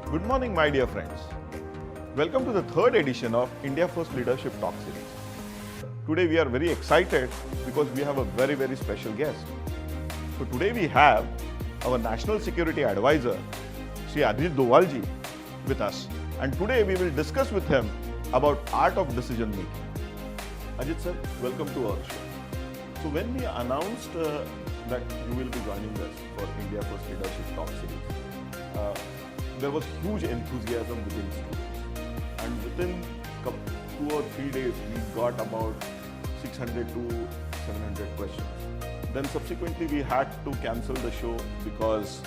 Good morning, my dear friends. Welcome to the third edition of India First Leadership Talk Series. Today we are very excited because we have a very, very special guest. So today we have our National Security Advisor, Shri Ajit Doval ji, with us. And today we will discuss with him about art of decision making. Ajit sir, welcome to our show. So when we announced that you will be joining us for India First Leadership Talk Series, there was huge enthusiasm within students. And within 2 or 3 days, we got about 600 to 700 questions. Then subsequently, we had to cancel the show because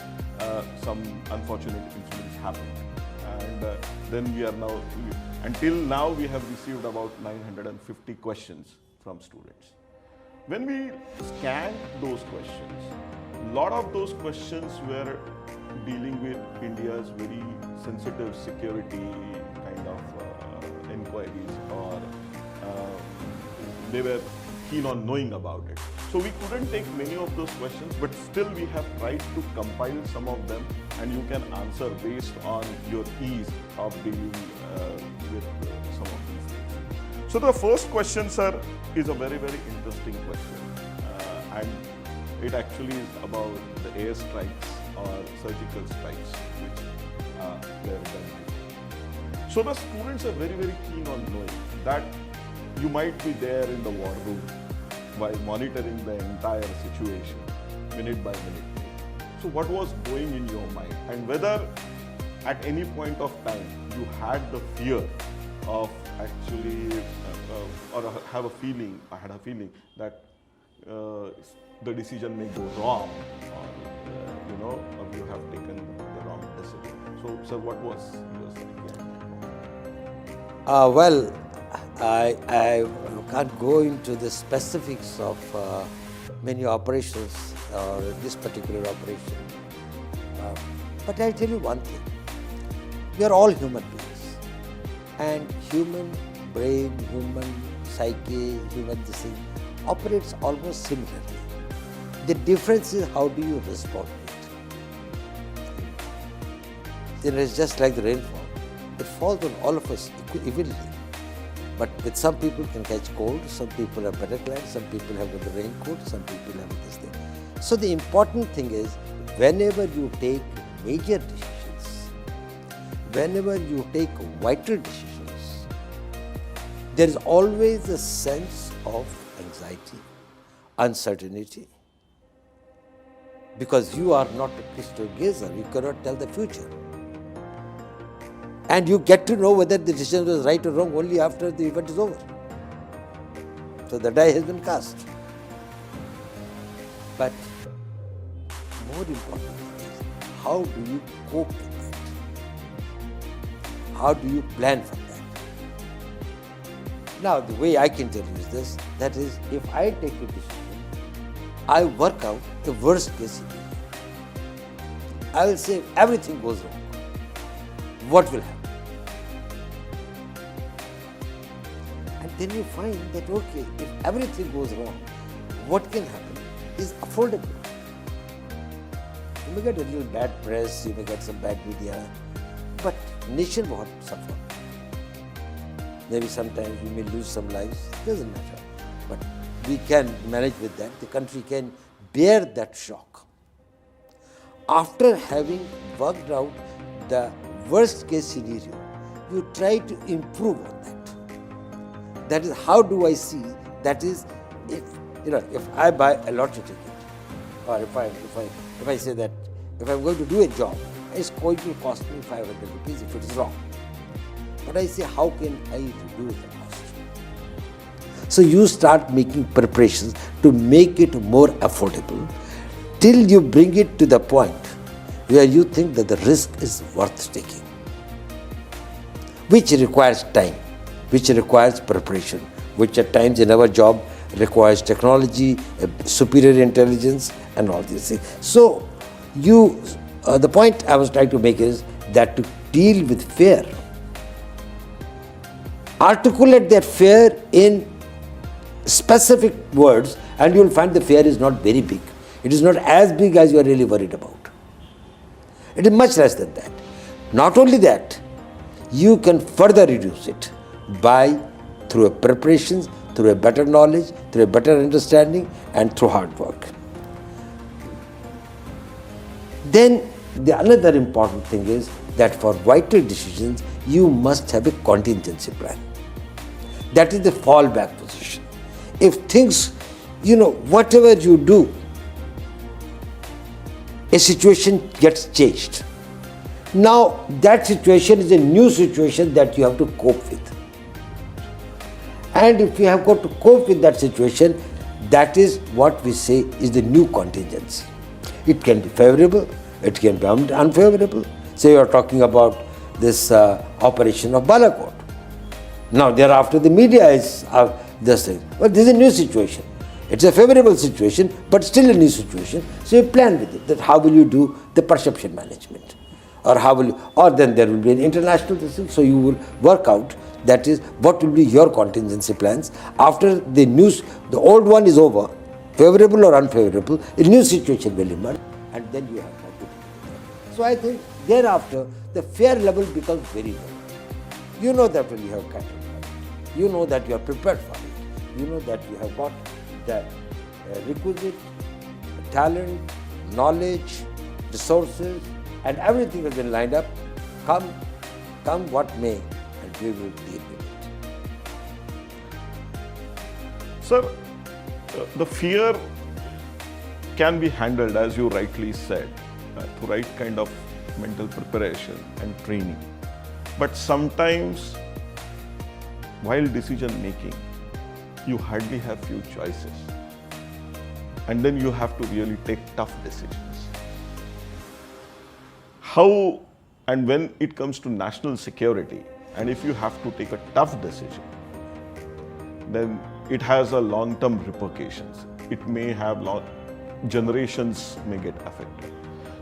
some unfortunate incidents happened. And then we are now, until now, we have received about 950 questions from students. When we scanned those questions, a lot of those questions were dealing with India's very sensitive security kind of inquiries, or they were keen on knowing about it. So we couldn't take many of those questions, but still we have tried to compile some of them, and you can answer based on your ease of dealing with some of these things. So the first question, sir, is a very, very interesting question, and it actually is about the airstrikes or surgical strikes which were done. So the students are very, very keen on knowing that you might be there in the war room while monitoring the entire situation minute by minute. So what was going in your mind, and whether at any point of time you had the fear of actually or had a feeling that the decision may go wrong, or or you have taken the wrong decision. So, sir, what was your second? Well, I can't go into the specifics of many operations or this particular operation. But I'll tell you one thing. We are all human beings. And human brain, human psyche, human this thing operates almost similarly. The difference is how do you respond to it. It is just like the rainfall. It falls on all of us evenly. But with some people can catch cold, some people are better clad, some people have got the raincoat, some people have this thing. So the important thing is, whenever you take major decisions, whenever you take vital decisions, there is always a sense of anxiety, uncertainty, because you are not a crystal gazer, you cannot tell the future. And you get to know whether the decision was right or wrong only after the event is over. So the die has been cast. But more importantly is, how do you cope with that? How do you plan for that? Now, the way I can tell you is this, that is, if I take a decision, I work out the worst case scenario. I will say, if everything goes wrong, what will happen? And then you find that, okay, if everything goes wrong, what can happen is affordable. You may get a little bad press, you may get some bad media, but nation won't suffer. Maybe sometimes we may lose some lives, doesn't matter. But we can manage with that. The country can bear that shock. After having worked out the worst case scenario, you try to improve on that. That is, how do I see, that is, if I buy a lottery ticket, or if I say that if I'm going to do a job, it's going to cost me 500 rupees if it is wrong. But I say, how can I reduce the cost? So you start making preparations to make it more affordable till you bring it to the point where you think that the risk is worth taking, which requires time, which requires preparation, which at times in our job requires technology, superior intelligence, and all these things. So the point I was trying to make is that to deal with fear, articulate that fear in specific words, and you will find the fear is not very big. It is not as big as you are really worried about. It is much less than that. Not only that, you can further reduce it through a preparations, through a better knowledge, through a better understanding, and through hard work. Then the another important thing is that for vital decisions, you must have a contingency plan. That is the fallback position. If things, whatever you do, a situation gets changed. Now that situation is a new situation that you have to cope with. And if you have got to cope with that situation, that is what we say is the new contingency. It can be favorable, it can be unfavorable. Say you are talking about this operation of Balakot. Now thereafter the media is just saying, well, this is a new situation. It's a favorable situation, but still a new situation. So you plan with it, that how will you do the perception management? Or then there will be an international decision. So you will work out, that is, what will be your contingency plans. After the old one is over, favorable or unfavorable, a new situation will emerge, and then you have to do it. So I think thereafter, the fear level becomes very low. You know that when you have cattle, you know that you are prepared for it. You know that you have got the requisite talent, knowledge, resources, and everything has been lined up. Come what may, and we will deal with it. Sir, the fear can be handled, as you rightly said, through right kind of mental preparation and training. But sometimes, while decision making, you hardly have few choices. And then you have to really take tough decisions. How and when it comes to national security, and if you have to take a tough decision, then it has a long-term repercussions. It may have generations may get affected.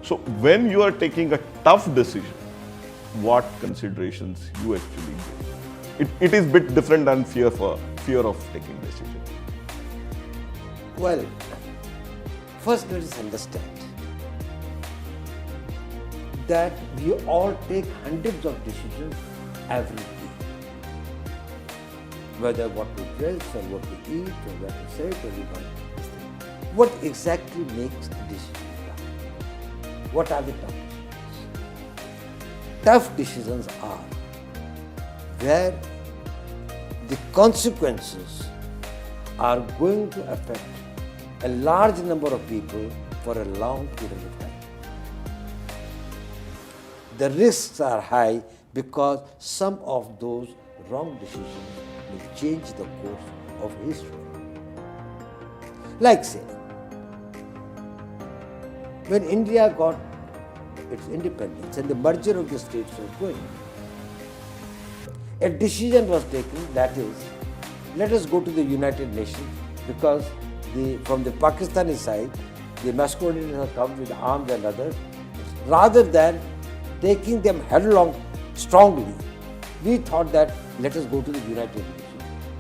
So when you are taking a tough decision, what considerations you actually give? It is a bit different than fear of taking decision. Well, first let us understand that we all take hundreds of decisions every day. Whether what to dress or what to eat or what to say or what. What exactly makes a decision tough? What are the tough decisions? Tough decisions are where the consequences are going to affect a large number of people for a long period of time. The risks are high because some of those wrong decisions will change the course of history. Like say, when India got its independence and the merger of the states was going, a decision was taken, that is, let us go to the United Nations, because from the Pakistani side, the masculinity has come with arms and others. Rather than taking them headlong strongly, we thought that let us go to the United Nations.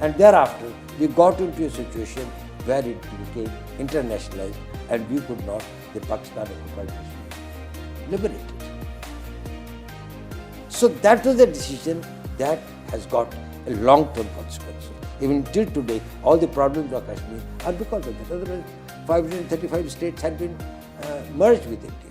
And thereafter, we got into a situation where it became internationalized and we could not, the Pakistan occupied Kashmir, liberated. So that was a decision that has got a long-term consequence. Even till today, all the problems of Kashmir are because of that. Otherwise, 535 states had been merged with India.